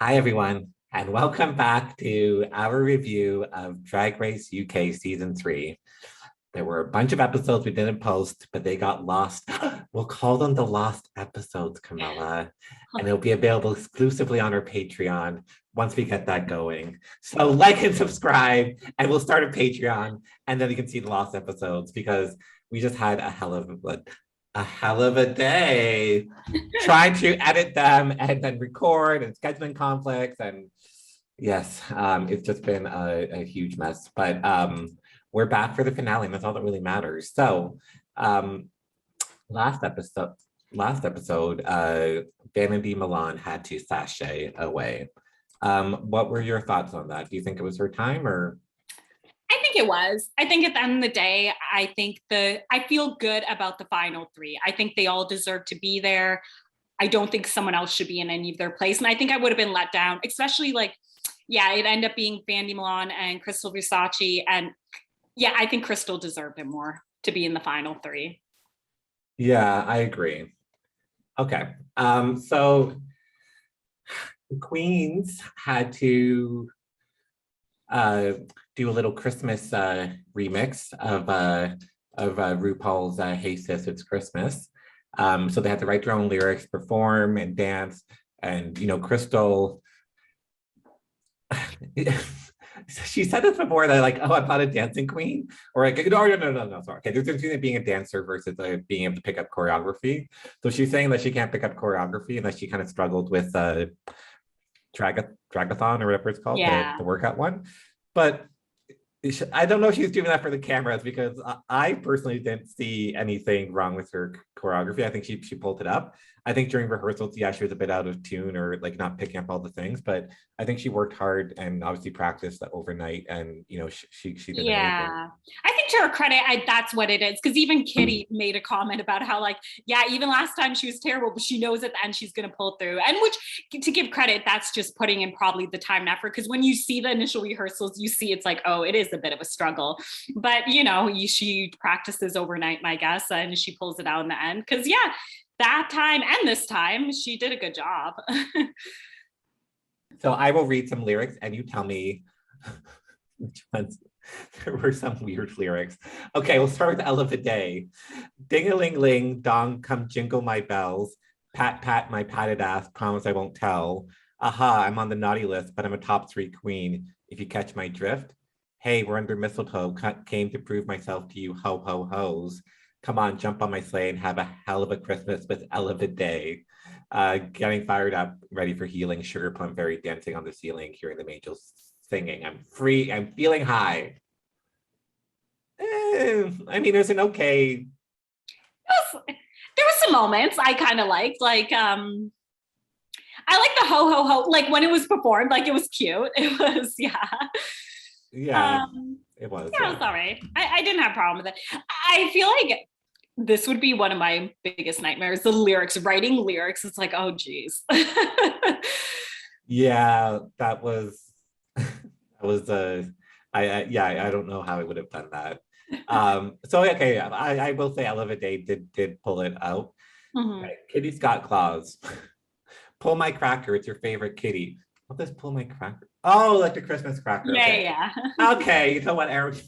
Hi, everyone, and welcome back to our review of Drag Race UK Season 3. There were a bunch of episodes we didn't post, but they got lost. We'll call them the lost episodes, Camilla, and it'll be available exclusively on our Patreon once we get that going. So like and subscribe, and we'll start a Patreon, and then you can see the lost episodes because we just had a hell of a day trying to edit them and then record and scheduling conflicts. And yes, it's just been a huge mess, but we're back for the finale and that's all that really matters. So last episode, Vanity Milan had to sashay away. What were your thoughts on that? Do you think it was her time or? I think it was. I think at the end of the day, I feel good about the final three. I think they all deserve to be there. I don't think someone else should be in any of their place. And I think I would have been let down, especially it ended up being Vandy Milan and Crystal Versace. And yeah, I think Crystal deserved it more to be in the final three. Yeah, I agree. Okay. So the queens had to do a little Christmas remix of RuPaul's Hey Sis, It's Christmas. So they had to write their own lyrics, perform and dance. And, Crystal, she said this before that I'm not a dancing queen. Or no, sorry. Okay, there's between being a dancer versus being able to pick up choreography. So she's saying that she can't pick up choreography and that she kind of struggled with dragathon or whatever it's called, the workout one. But I don't know if she's doing that for the cameras because I personally didn't see anything wrong with her choreography. I think she pulled it up. I think during rehearsals, yeah, she was a bit out of tune or not picking up all the things, but I think she worked hard and obviously practiced overnight and, she did amazing. Yeah, I think to her credit, that's what it is. Because even Kitty made a comment about how even last time she was terrible, but she knows at the end she's going to pull through. And which, to give credit, that's just putting in probably the time and effort. Because when you see the initial rehearsals, you see it's oh, it is a bit of a struggle. But, she practices overnight, I guess, and she pulls it out in the end. Because, yeah, that time and this time, she did a good job. So I will read some lyrics and you tell me which ones. There were some weird lyrics. Okay, we'll start with Ella Day. Ding-a-ling-ling, dong, come jingle my bells. Pat, pat, my patted ass, promise I won't tell. Aha, I'm on the naughty list, but I'm a top 3 queen, if you catch my drift. Hey, we're under mistletoe, came to prove myself to you, ho, ho, hoes. Come on, jump on my sleigh and have a hell of a Christmas with Ella Day. Getting fired up, ready for healing, sugar plum fairy dancing on the ceiling, hearing the angels singing. I'm free, I'm feeling high. There's an okay. There was some moments I kind of liked, I like the ho ho ho, when it was performed, it was cute. It was, yeah. It was. Yeah, it was all right. I didn't have a problem with it. I feel like this would be one of my biggest nightmares, the lyrics, writing lyrics. It's oh, geez. Yeah, that was I don't know how I would have done that. So okay, I will say Ella Day did pull it out. Mm-hmm. Right. Kitty Scott Claus. Pull my cracker, it's your favorite kitty. What does pull my cracker? Oh, like the Christmas cracker. Yeah, okay. Yeah. Okay, you know what, Eric?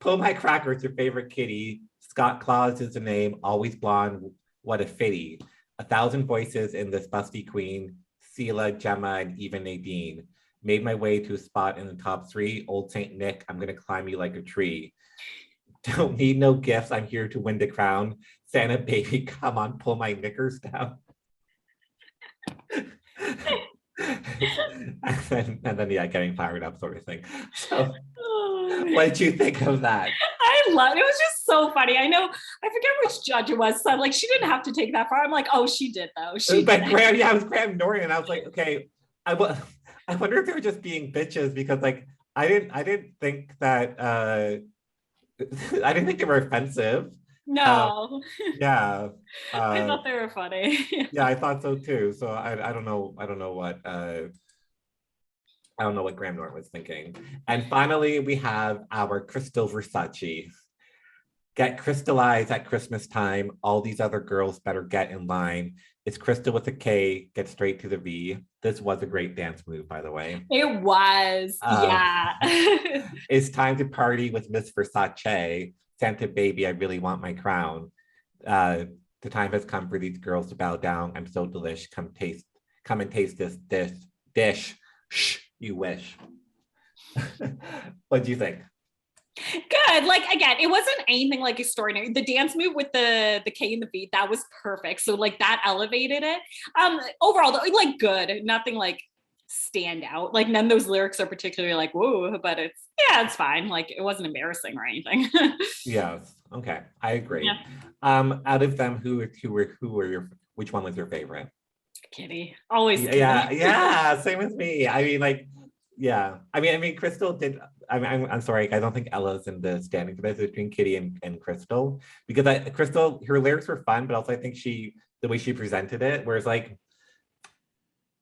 Pull my cracker, it's your favorite kitty. Scott Claus is the name, always blonde, what a fitty. 1,000 voices in this busty queen, Sela, Gemma, and even Nadine. Made my way to a spot in the top 3. Old Saint Nick, I'm gonna climb you like a tree. Don't need no gifts, I'm here to win the crown. Santa baby, come on, pull my knickers down. and then getting fired up sort of thing. So what did you think of that? I love it. Was just so funny. I know, I forget which judge it was. So I'm she didn't have to take that far. I'm oh, she did though. It was Graham Norton. I was okay, I wonder if they were just being bitches because I didn't think that I didn't think they were offensive. No. Yeah. I thought they were funny. Yeah, I thought so too. So I don't know what Graham Norton was thinking. And finally, we have our Crystal Versace. Get crystallized at Christmas time. All these other girls better get in line. It's Crystal with a K, get straight to the V. This was a great dance move, by the way. It was, Um, yeah. it's time to party with Miss Versace. Santa baby, I really want my crown. Uh, the time has come for these girls to bow down. I'm so delish. Come and taste this dish. Shh, you wish. What do you think? Good. Like again, it wasn't anything like extraordinary. The dance move with the K and the beat, that was perfect. So like that elevated it. Overall, like good. Nothing like stand out. Like none of those lyrics are particularly like whoa, but it's fine. Like it wasn't embarrassing or anything. Yes. Okay. I agree. Yeah. Out of them, who were your which one was your favorite? Kitty. Always Kitty. Yeah, same with me. I mean, like, yeah. I mean, Crystal did. I'm sorry. I don't think Ella's in the standing for this between Kitty and Crystal because Crystal, her lyrics were fun, but also I think the way she presented it, whereas like,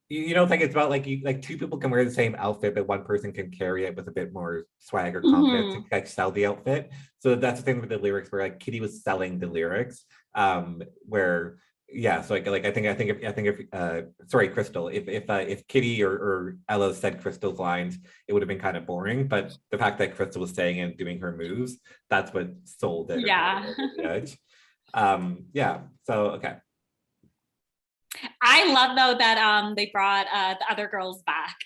you know, it's about like two people can wear the same outfit, but one person can carry it with a bit more swag or confidence to like sell the outfit. So that's the thing with the lyrics, where like Kitty was selling the lyrics, where. Yeah, so like I think if sorry, Crystal, if Kitty or Ella said Crystal's lines, it would have been kind of boring. But the fact that Crystal was saying and doing her moves, that's what sold it. Yeah. The edge. Yeah. So okay. I love though that they brought the other girls back.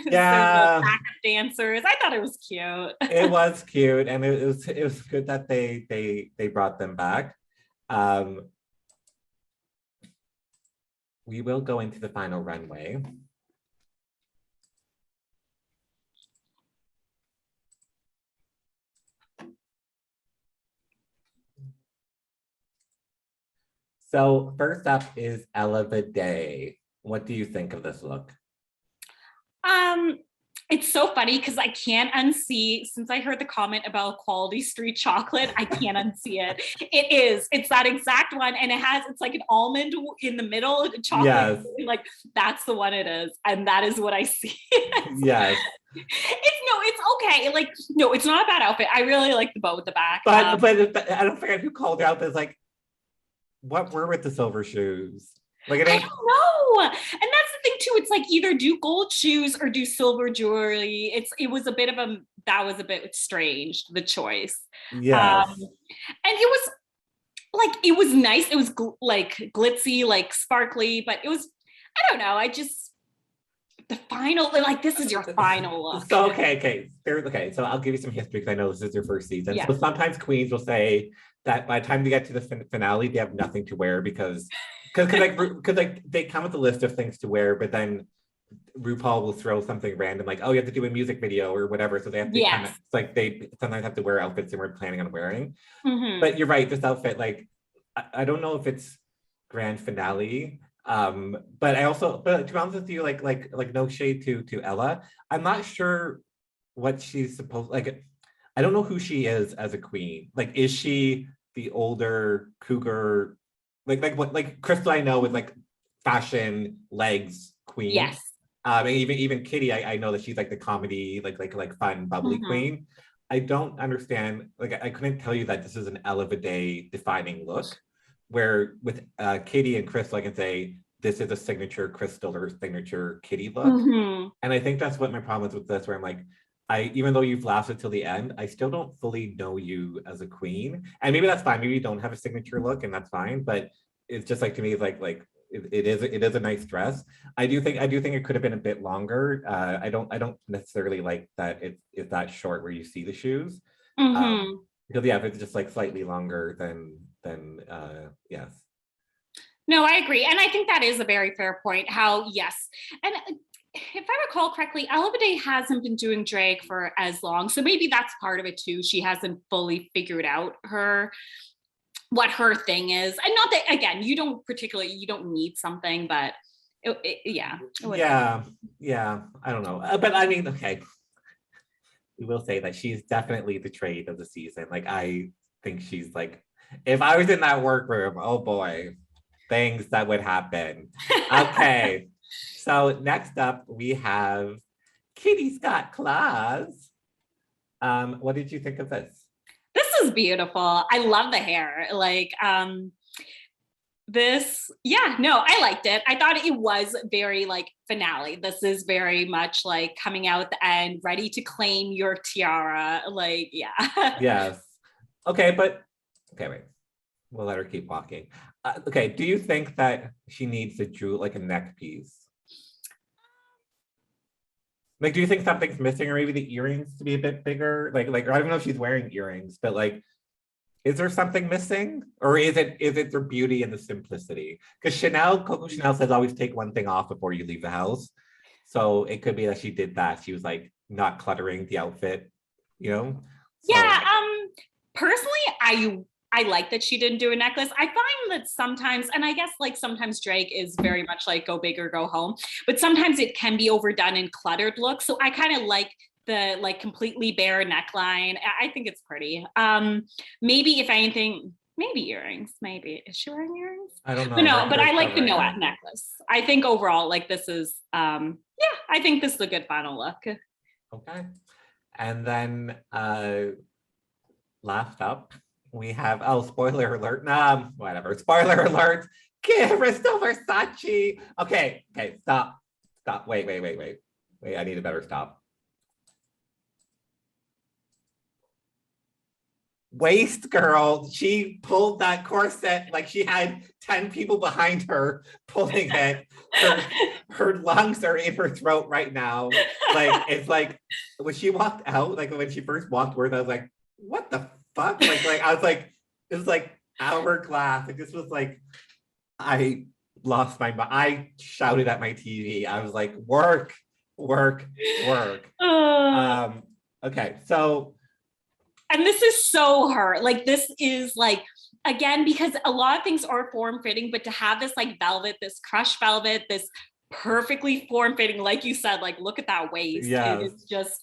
Yeah. So backup dancers. I thought it was cute. It was cute, and it was good that they brought them back. We will go into the final runway. So first up is Ella the Day. What do you think of this look? It's so funny because I can't unsee, since I heard the comment about quality street chocolate, I can't unsee it. It's that exact one. And it's like an almond in the middle, chocolate. Yes. Like that's the one it is. And that is what I see. Yes. It's okay. Like, no, it's not a bad outfit. I really like the bow at the back. But I don't forget who called her out. It's like, what were with the silver shoes? Like, I don't know. And that's the thing too. It's like either do gold shoes or do silver jewelry. It was a bit strange, the choice. Yes. And it was nice. It was like glitzy, like sparkly, but it was, I don't know. The final, like this is your final look. So okay. So I'll give you some history because I know this is your first season. Yeah. So sometimes queens will say that by the time they get to the finale, they have nothing to wear because they come with a list of things to wear, but then RuPaul will throw something random like, oh, you have to do a music video or whatever. So they have to it's like they sometimes have to wear outfits they weren't planning on wearing. But you're right, this outfit, like I don't know if it's grand finale. But to be honest with you, like no shade to Ella, I'm not sure what she's supposed, like I don't know who she is as a queen. Like, is she the older cougar, like Crystal I know with like fashion legs queen? Yes. And even Kitty, I know that she's like the comedy, like fun, bubbly queen. I don't understand, like I couldn't tell you that this is an Ella Day defining look. Where with Kitty and Crystal, I can say this is a signature Crystal or signature Kitty look. And I think that's what my problem is with this, where I'm like, even though you've lasted till the end, I still don't fully know you as a queen. And maybe that's fine. Maybe you don't have a signature look, and that's fine. But it's just like, to me, it's like it is a nice dress. I do think it could have been a bit longer. I don't necessarily like that it's that short where you see the shoes. Because if it's just like slightly longer, then yes. No, I agree. And I think that is a very fair point. How, yes. And if I recall correctly, Ella Day hasn't been doing drag for as long. So maybe that's part of it too. She hasn't fully figured out what her thing is. And not that, again, you don't need something, but yeah. Yeah. I don't know. But I mean, okay. We will say that she's definitely the trade of the season. Like, I think she's like, if I was in that workroom, oh boy, things that would happen. Okay. So next up, we have Kitty's Got Claws. What did you think of this? This is beautiful. I love the hair. Like, yeah, no, I liked it. I thought it was very like finale. This is very much like coming out at the end, ready to claim your tiara. Like, yeah. Yes. Okay, but okay, wait. We'll let her keep walking. Okay, do you think that she needs a like a neck piece? Like, do you think something's missing, or maybe the earrings to be a bit bigger? Like I don't know if she's wearing earrings, but like, is there something missing, or is it their beauty and the simplicity? Because Coco Chanel says always take one thing off before you leave the house. So it could be that she did that. She was like not cluttering the outfit, you know? So Yeah, personally, I like that she didn't do a necklace. I find that sometimes, and I guess like sometimes Drake is very much like go big or go home, but sometimes it can be overdone in cluttered looks. So I kind of like the like completely bare neckline. I think it's pretty. Maybe if anything, maybe earrings. Maybe is she wearing earrings? I don't But know. no, but I like the covering Noah her. necklace. I think overall, like this is yeah, I think this is a good final look. Okay. And then last up, we have, oh, spoiler alert. Nah, whatever. Spoiler alert. Crystal Versace. Okay, stop. Wait. Wait, I need a better stop. Waist girl, she pulled that corset like she had 10 people behind her pulling it. Her lungs are in her throat right now. Like, it's like when she walked out, like when she first walked towards, I was like, what the fuck? Like I was like, it was like hourglass. Like this was like, I lost my mind. I shouted at my TV. I was like, work. Uh, Okay, so and this is so her. Like this is like again because a lot of things are form fitting, but to have this like velvet, this crushed velvet, this perfectly form fitting, like you said, like look at that waist. yes. It is just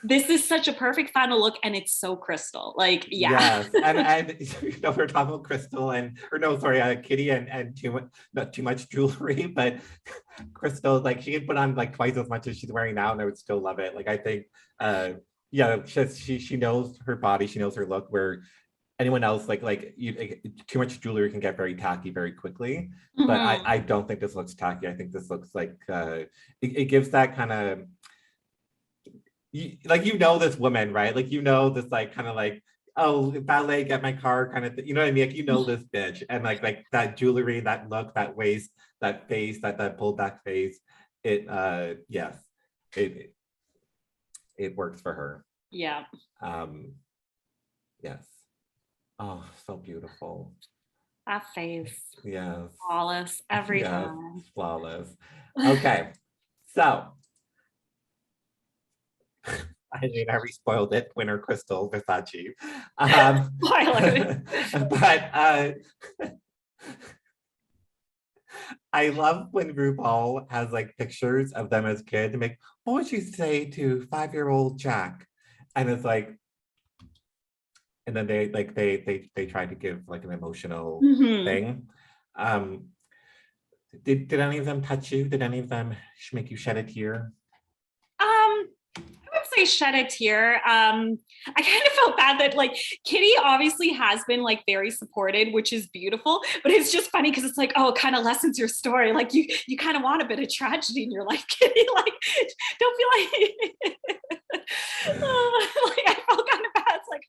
this is such a perfect final look, and it's so Crystal. Like yeah. Yes, and you know we're talking about Crystal or no, sorry, Kitty and too much, not too much jewelry, but Crystal, like she can put on like twice as much as she's wearing now, and I would still love it. Like I think, yeah, she knows her body, she knows her look. Where anyone else too much jewelry can get very tacky very quickly. But I don't think this looks tacky. I think this looks like it gives that kind of. You know this woman, right? Like this like kind of like, oh, ballet, get my car kind of thing. You know what I mean? Like you know this bitch, and like that jewelry, that look, that waist, that face, that pulled back face. It yes, it works for her. Yeah. Yes. Oh, so beautiful. That face. Yes. Flawless every Yes, time. flawless. Okay, so. I mean, I spoiled it. Winner Crystal Versace. But I love when RuPaul has like pictures of them as kids and like, what would you say to 5-year-old Jack? And it's like, and then they try to give like an emotional thing. Did any of them touch you? Did any of them make you shed a tear? I would say shed a tear. I kind of felt bad that like Kitty obviously has been like very supported, which is beautiful, but it's just funny because it's like, oh, it kind of lessens your story. Like you kind of want a bit of tragedy in your life, Kitty. Like, don't feel like like I felt kind of bad. It's like,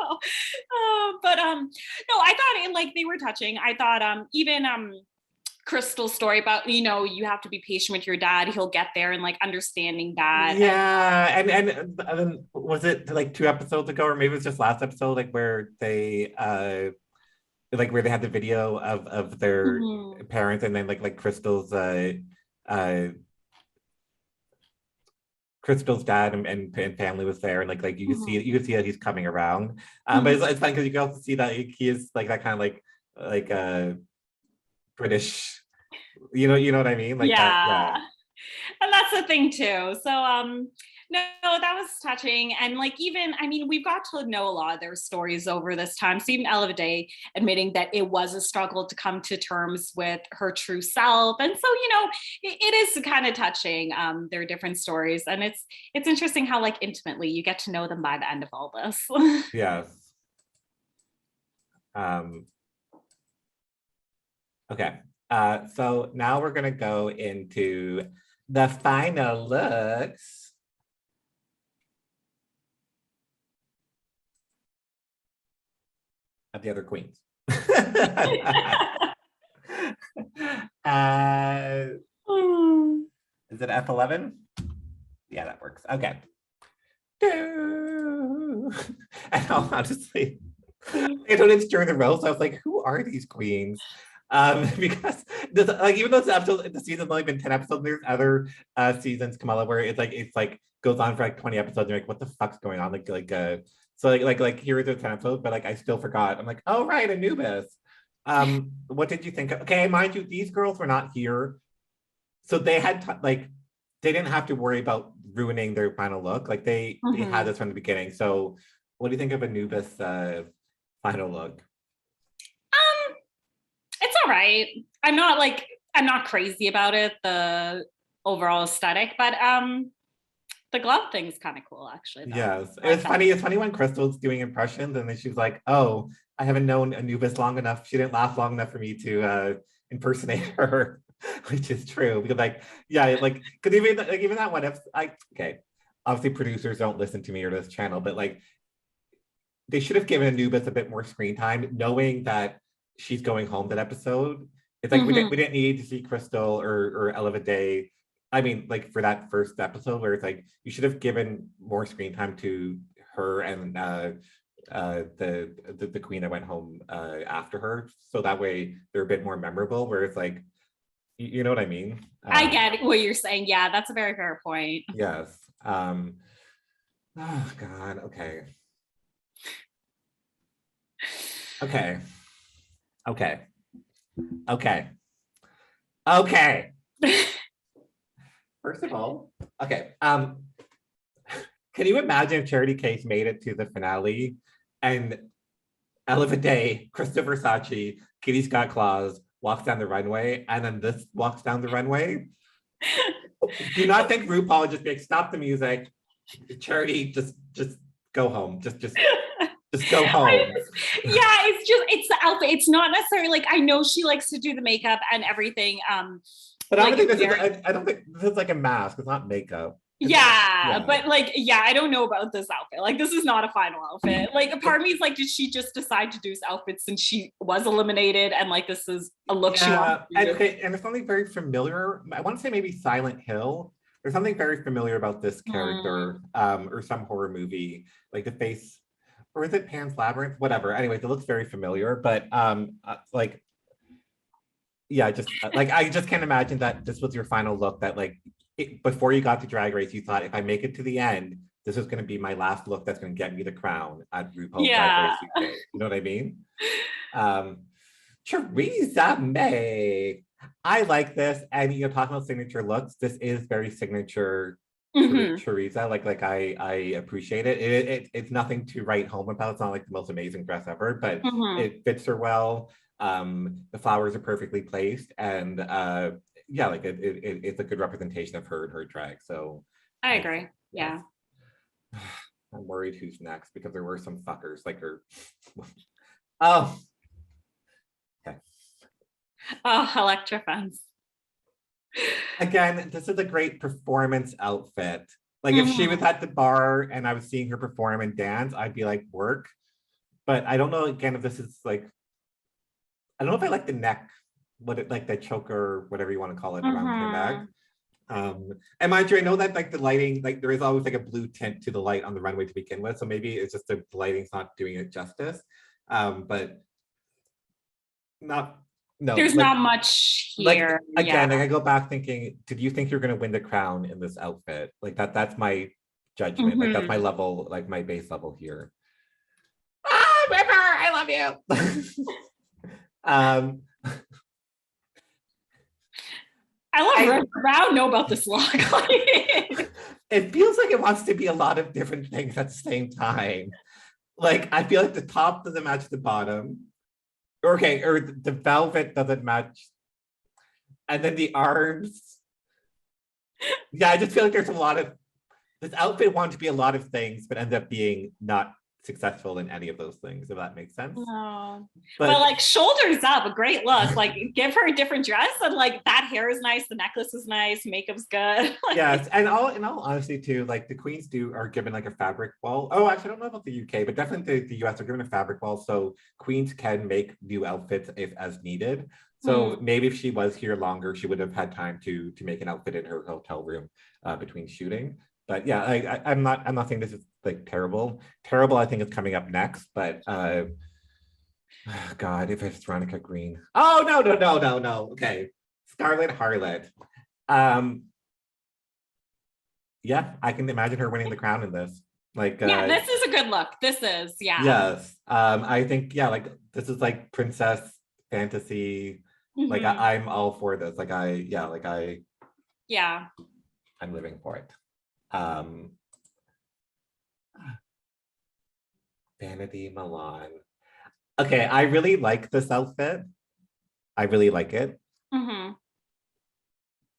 but no, I thought it like they were touching. I thought even Crystal's story about, you know, you have to be patient with your dad, he'll get there, and like understanding that. Yeah, and was it like 2 episodes ago, or maybe it was just last episode, like where they where they had the video of their parents, and then like Crystal's Crystal's dad and family was there, and like you can see that he's coming around. But it's funny because you can also see that he is like that kind of like British, you know what I mean? Like yeah. that, yeah. And that's the thing too. So no, that was touching. And like even, I mean, we've got to know a lot of their stories over this time. So even Ella Day admitting that it was a struggle to come to terms with her true self. And so, you know, it is kind of touching, their different stories. And it's interesting how like intimately you get to know them by the end of all this. Yes. Okay. So now we're gonna go into the final looks. Of the other queens. Is it F11? Yeah, that works. Okay. And honestly, I don't it's during the row, so I was like, who are these queens? Because this, like, even though this episode, the season's only been 10 episodes, there's other seasons, Kamala, where it's like goes on for like 20 episodes. And you're like, what the fuck's going on? So here are the 10 episodes, but like I still forgot. I'm like, oh right, Anubis. What did you think of? Okay, mind you, these girls were not here, so they had like they didn't have to worry about ruining their final look. Like they had this from the beginning. So what do you think of Anubis final look? It's all right. I'm not crazy about it, the overall aesthetic, but the glove thing's kind of cool, actually. Though. Yes, it's funny. It's funny when Crystal's doing impressions, and then she's like, "Oh, I haven't known Anubis long enough. She didn't last long enough for me to impersonate her," which is true. Because, like, yeah, like, because even that one, if okay, obviously producers don't listen to me or this channel, but like, they should have given Anubis a bit more screen time, knowing that she's going home that episode. It's like we didn't need to see Crystal or Ella Day. I mean, like for that first episode where it's like you should have given more screen time to her and the queen that went home after her, so that way they're a bit more memorable. Where it's like, you know what I mean? I get what you're saying. Yeah, that's a very fair point. Yes. Oh God. Okay. Okay. Okay. Okay. Okay. First of all, okay. Can you imagine if Charity Case made it to the finale and Ella Day, Krista Versace, Kitty Scott Claus walks down the runway, and then this walks down the runway? Do you not think RuPaul would just be like, stop the music, Charity, just go home, just go home. It's the outfit. It's not necessarily like, I know she likes to do the makeup and everything. But I don't think this is like a mask. It's not makeup. Yeah, but like, yeah, I don't know about this outfit. Like, this is not a final outfit. Like, a part of me is like, did she just decide to do this outfit since she was eliminated, and like this is a look she wants to do? And there's something very familiar. I want to say maybe Silent Hill. There's something very familiar about this character, or some horror movie, like the face, or is it Pan's Labyrinth? Whatever. Anyways, it looks very familiar, but like, yeah, just like I just can't imagine that this was your final look. That like before you got to Drag Race, you thought if I make it to the end, this is going to be my last look that's going to get me the crown at RuPaul's Drag Race UK. You know what I mean? Theresa May. I like this, and you're talking about signature looks. This is very signature. Theresa, like I appreciate it. It's nothing to write home about. It's not like the most amazing dress ever, but it fits her well. The flowers are perfectly placed, and yeah, like it's a good representation of her drag. So I agree. Yeah. I'm worried who's next because there were some fuckers like her. Oh. Okay. Oh, Electra fans. Again, this is a great performance outfit. Like if she was at the bar and I was seeing her perform and dance, I'd be like, work. But I don't know, again, if this is like, I don't know if I like the neck, like the choker, whatever you want to call it, around her neck. And mind you, I know that like the lighting, like there is always like a blue tint to the light on the runway to begin with. So maybe it's just the lighting's not doing it justice. But there's not much here. Like, again, like I go back thinking, did you think you're going to win the crown in this outfit? Like that's my judgment. Like that's my level, like my base level here. River, I love you. I love River. I don't know about this look. It feels like it wants to be a lot of different things at the same time. Like I feel like the top doesn't match the bottom. Okay, or the velvet doesn't match. And then the arms. Yeah, I just feel like there's a lot of, this outfit wanted to be a lot of things, but ended up being not successful in any of those things, if that makes sense. Oh. But like shoulders up, a great look. Like give her a different dress, and like that hair is nice, the necklace is nice, makeup's good. yes, and in all honesty too, like the queens are given like a fabric ball. Oh, actually, I don't know about the UK, but definitely the US are given a fabric ball, so queens can make new outfits if as needed. So maybe if she was here longer, she would have had time to make an outfit in her hotel room between shooting. But yeah, I'm not saying this is like terrible. Terrible, I think is coming up next, but God, if it's Veronica Green. Oh no. Okay. Scarlet Harlot. Yeah, I can imagine her winning the crown in this. Like yeah, this is a good look. This is, yeah. Yes. I think, yeah, like this is like princess fantasy. Like I'm all for this. Like yeah. I'm living for it. Vanity Milan. Okay, I really like this outfit. I really like it.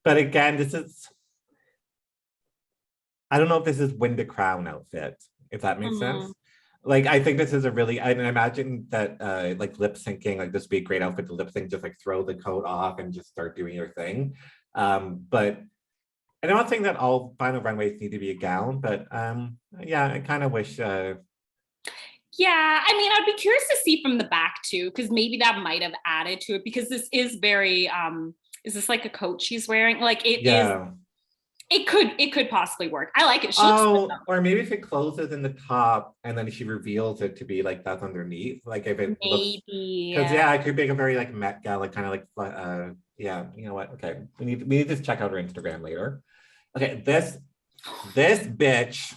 But again, I don't know if this is win the crown outfit, if that makes sense. Like, I think this is a really, I imagine that like lip syncing, like this would be a great outfit to lip sync, just like throw the coat off and just start doing your thing. But, and I'm not saying that all final runways need to be a gown, but yeah, I kind of wish. Yeah, I mean, I'd be curious to see from the back too, because maybe that might have added to it, because this is very, is this like a coat she's wearing? Like it is. It could possibly work. I like it. She looks or maybe if it closes in the top and then she reveals it to be like that's underneath. Like if it looks, because yeah, it could be a very like Met Gala kind of like yeah, you know what? Okay, we need to check out her Instagram later. Okay, this bitch.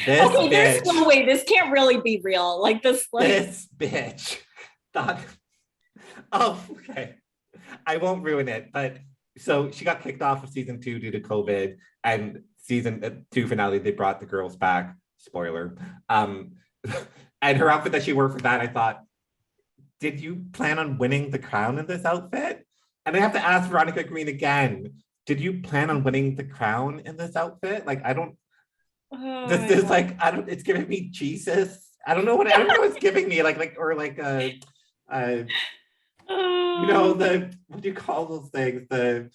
Okay, there's no way this can't really be real. Like this, like this bitch thought. Oh, okay. I won't ruin it, but. So she got kicked off of season 2 due to COVID, and season 2 finale, they brought the girls back. Spoiler. And her outfit that she wore for that, I thought, did you plan on winning the crown in this outfit? And I have to ask Veronica Green again, did you plan on winning the crown in this outfit? Like, I don't, this is like, I don't, it's giving me Jesus. I don't know what it's giving me, you know, what do you call those things? The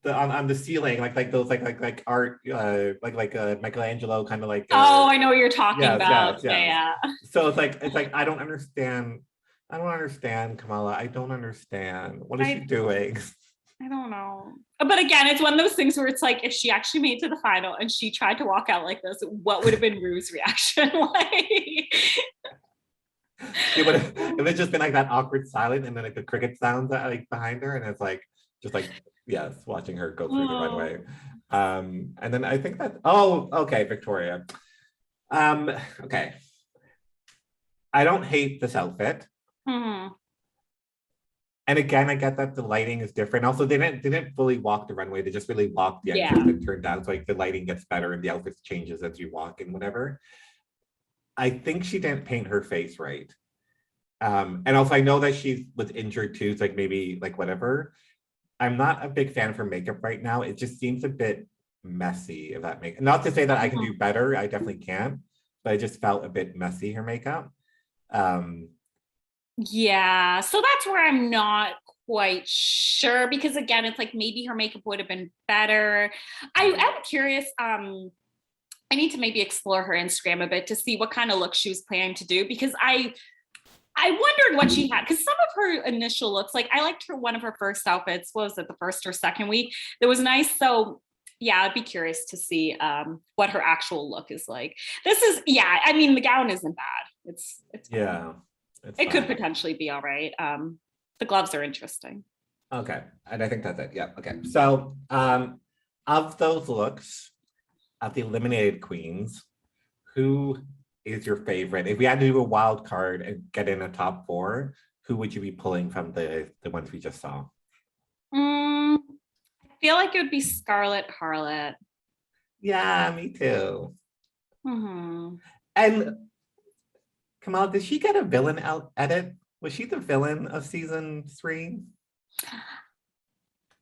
on the ceiling, like those like art, like Michelangelo kind of like. Oh, I know what you're talking about. Yes. Yeah. So it's like I don't understand, Kamala. I don't understand. What is she doing? I don't know. But again, it's one of those things where it's like, if she actually made it to the final and she tried to walk out like this, what would have been Ru's reaction? Like. It would have just been like that awkward silence, and then like the cricket sounds that like behind her, and it's like just like yes, watching her go through the runway. And then I think that okay, Victoria. Okay. I don't hate this outfit. And again, I get that the lighting is different. Also, they didn't fully walk the runway; they just really walked the entrance and turned down. So like the lighting gets better and the outfit changes as you walk and whatever. I think she didn't paint her face right. And also I know that she was injured too, so like maybe like whatever. I'm not a big fan of her makeup right now. It just seems a bit messy, if that makes, not to say that I can do better, I definitely can, but it just felt a bit messy, her makeup. Yeah, so that's where I'm not quite sure, because again, it's like maybe her makeup would have been better. I am curious, I need to maybe explore her Instagram a bit to see what kind of look she was planning to do, because I wondered what she had, because some of her initial looks, like I liked one of her first outfits. What was it, the first or second week? That was nice. So yeah, I'd be curious to see what her actual look is like. This is, yeah, I mean, the gown isn't bad. It's yeah, it could potentially be all right. The gloves are interesting. Okay, and I think that's it. Yeah. Okay. So of those looks, of the eliminated queens, who is your favorite? If we had to do a wild card and get in a top 4, who would you be pulling from the ones we just saw? I feel like it would be Scarlet Harlot. Yeah, me too. And Kamal, did she get a villain edit? Was she the villain of season 3?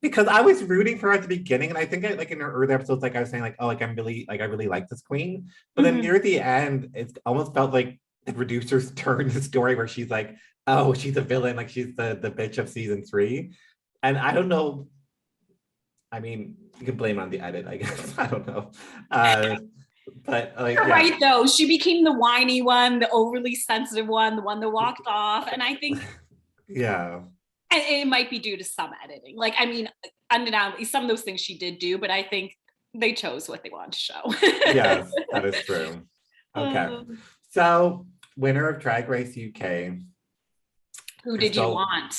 because I was rooting for her at the beginning, and I think I, like in her early episodes, like I was saying, like, oh, like I'm really like I really like this queen. But then near the end, it almost felt like the producers turned the story where she's like, oh, she's a villain, like she's the bitch of season 3. And I don't know. I mean, you can blame it on the edit, I guess. I don't know. But like, You're yeah, right though. She became the whiny one, the overly sensitive one, the one that walked off. And I think yeah, and it might be due to some editing. Like, I mean, undeniably, some of those things she did do, but I think they chose what they wanted to show. yes, that is true. Okay, so winner of Drag Race UK. Who did you Crystal. want?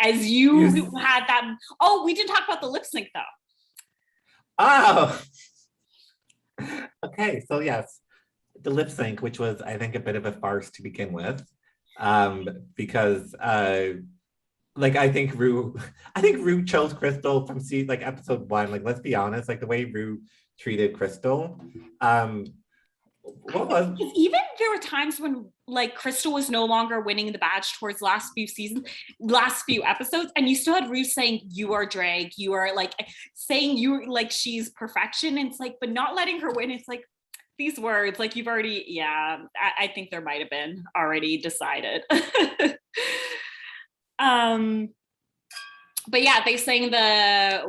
As you had that. Oh, we didn't talk about the lip sync though. Oh, okay. So yes, the lip sync, which was I think a bit of a farce to begin with, because like I think Rue chose Crystal from like episode 1. Like let's be honest, like the way Rue treated Crystal. What was even there were times when like Crystal was no longer winning the badge towards last few episodes, and you still had Rue saying you are drag, you are like saying you like she's perfection. And it's like, but not letting her win. It's like these words, like you've already, yeah, I think there might have been already decided. But yeah, they sang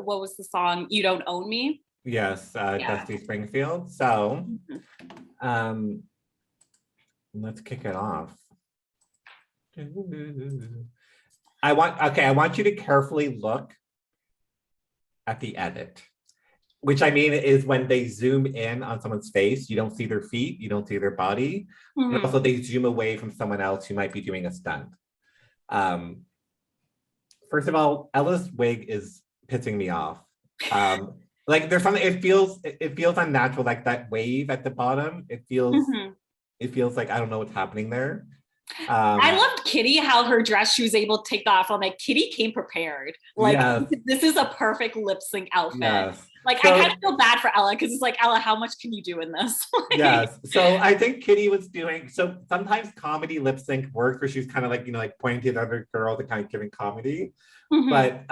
what was the song? You Don't Own Me. yes, Dusty Springfield. So let's kick it off. I want you to carefully look at the edit, which I mean is when they zoom in on someone's face, you don't see their feet, you don't see their body. And also they zoom away from someone else who might be doing a stunt. First of all, Ella's wig is pissing me off. Like there's something, it feels unnatural, like that wave at the bottom. It feels like I don't know what's happening there. I loved Kitty, how her dress, she was able to take that off. I'm like, Kitty came prepared. Like, yes. This is a perfect lip sync outfit. Yes. Like, so, I kind of feel bad for Ella because it's like, Ella, how much can you do in this? Like, yes. So I think Kitty was doing, so sometimes comedy lip sync works where she's kind of like, you know, like pointing to the other girl to kind of giving comedy. But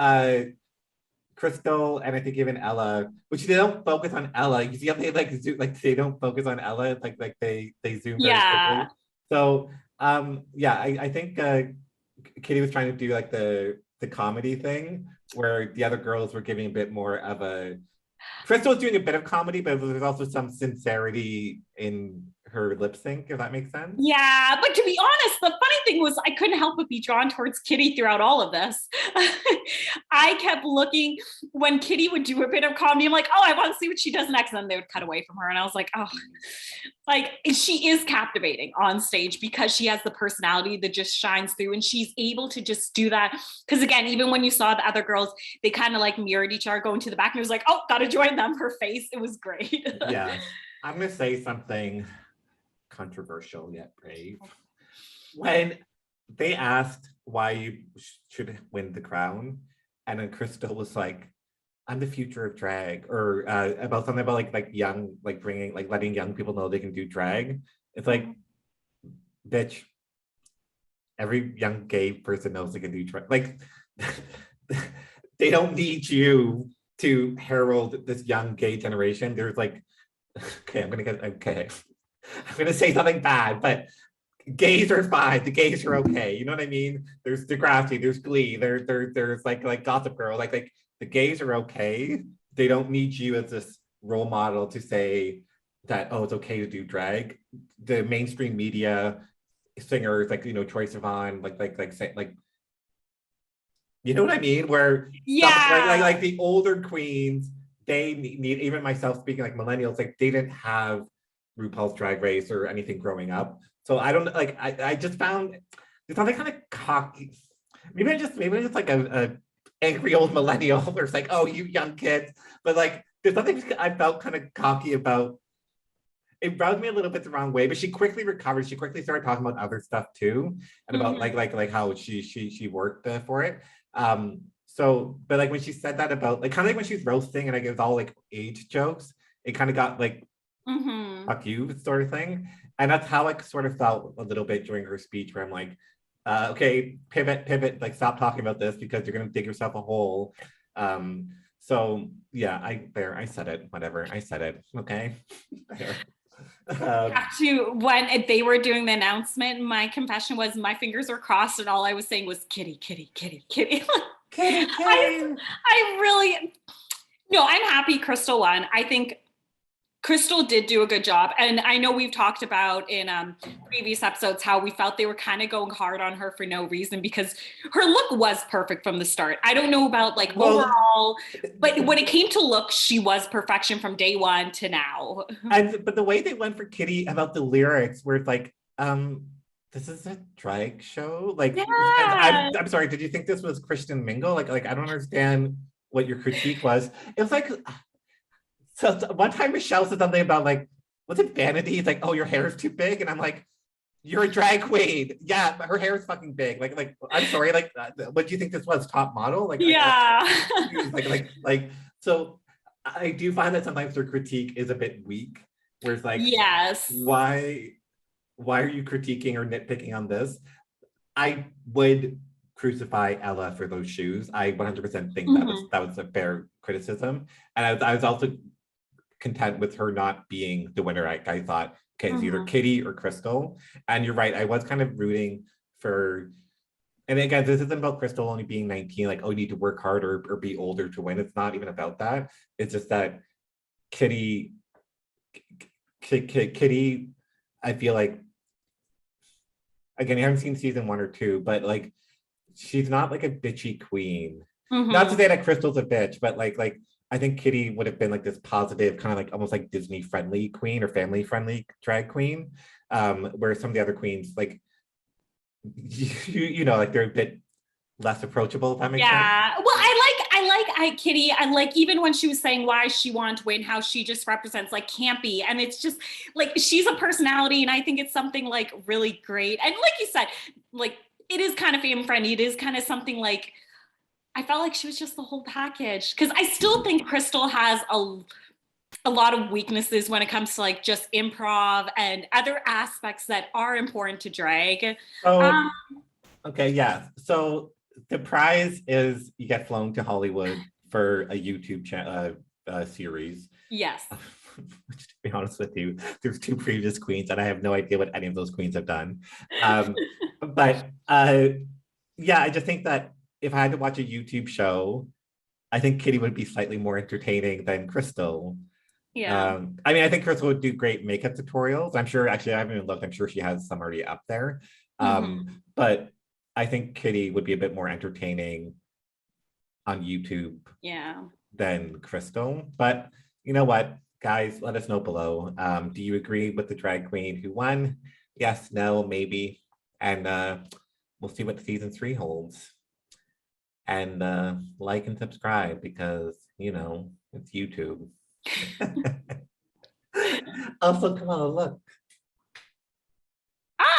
Crystal and I think even Ella, which they don't focus on Ella. You see how they like zoom, like they don't focus on Ella, like they zoom very quickly. So yeah, I think Kitty was trying to do like the comedy thing where the other girls were giving a bit more of a. Crystal was doing a bit of comedy, but there's also some sincerity in her lip sync, if that makes sense. Yeah, but to be honest, the funny thing was I couldn't help but be drawn towards Kitty throughout all of this. I kept looking when Kitty would do a bit of comedy. I'm like, oh, I want to see what she does next. And then they would cut away from her. And I was like, oh, like she is captivating on stage because she has the personality that just shines through and she's able to just do that. Because again, even when you saw the other girls, they kind of like mirrored each other going to the back and it was like, oh, gotta join them. Her face, it was great. Yeah, I'm gonna say something controversial yet brave. When they asked why you should win the crown, and then Crystal was like, "I'm the future of drag," or about something about like young, like bringing, like letting young people know they can do drag. It's like, bitch, every young gay person knows they can do drag. Like, they don't need you to herald this young gay generation. There's like, okay, I'm gonna say something bad, but gays are fine. The gays are okay. You know what I mean? There's Degrassi, there's Glee, there's like Gossip Girl. Like the gays are okay. They don't need you as this role model to say that, oh, it's okay to do drag. The mainstream media, singers like, you know, Troye Sivan, like you know what I mean? Where like the older queens, they need, even myself speaking, like millennials, like they didn't have RuPaul's Drag Race or anything growing up. So I don't like, I just found there's something kind of cocky. Maybe I'm just like a angry old millennial where it's like, oh, you young kids. But like there's something I felt kind of cocky about. It rubbed me a little bit the wrong way, but she quickly recovered. She quickly started talking about other stuff too, and about like how she worked for it. So, but like when she said that about like kind of like when she's roasting and like it was all like age jokes, it kind of got like fuck you sort of thing. And that's how I sort of felt a little bit during her speech where I'm like, Okay, pivot, like stop talking about this because you're gonna dig yourself a hole. So yeah, I said it, whatever, I said it, okay. There. When they were doing the announcement, my confession was my fingers were crossed and all I was saying was kitty, kitty, kitty, kitty. Kitty, kitty. I really, no, I'm happy Crystal won. I think Crystal did do a good job. And I know we've talked about in previous episodes how we felt they were kind of going hard on her for no reason because her look was perfect from the start. I don't know about like overall, but when it came to look, she was perfection from day one to now. But the way they went for Kitty about the lyrics where it's like, this is a drag show? Like, yeah. I'm sorry, did you think this was Christian Mingle? Like I don't understand what your critique was. It was like, so one time Michelle said something about like, was it vanity? It's like, oh, your hair is too big. And I'm like, you're a drag queen. Yeah, but her hair is fucking big. Like, I'm sorry, like, what do you think this was? Top model? Like, yeah. So I do find that sometimes their critique is a bit weak, where it's like, yes, why are you critiquing or nitpicking on this? I would crucify Ella for those shoes. I 100% think that was a fair criticism. And I was also content with her not being the winner. I thought, okay, it's either Kitty or Crystal. And you're right, I was kind of rooting for, and again, this isn't about Crystal only being 19, like, oh, you need to work harder or be older to win. It's not even about that. It's just that Kitty, I feel like, again, I haven't seen season 1 or 2, but like, she's not like a bitchy queen. Not to say that Crystal's a bitch, but like I think Kitty would have been like this positive, kind of like almost like Disney friendly queen or family friendly drag queen. Where some of the other queens, like you know, like they're a bit less approachable, if that makes sense. Yeah. Well, I Kitty. I like even when she was saying why she wanted to win, how she just represents like campy. And it's just like she's a personality, and I think it's something like really great. And like you said, like it is kind of family friendly. It is kind of something like I felt like she was just the whole package. Because I still think Crystal has a lot of weaknesses when it comes to like just improv and other aspects that are important to drag. Oh, okay, yeah. So the prize is you get flown to Hollywood for a YouTube series. Yes. Which, to be honest with you, there's 2 previous queens, and I have no idea what any of those queens have done. But yeah, I just think that if I had to watch a YouTube show, I think Kitty would be slightly more entertaining than Crystal. Yeah. I mean, I think Crystal would do great makeup tutorials. I'm sure, actually, I haven't even looked. I'm sure she has some already up there. But I think Kitty would be a bit more entertaining on YouTube than Crystal. But you know what, guys, let us know below. Do you agree with the drag queen who won? Yes, no, maybe. And we'll see what season 3 holds. And like and subscribe because, you know, it's YouTube. Also, come on, look.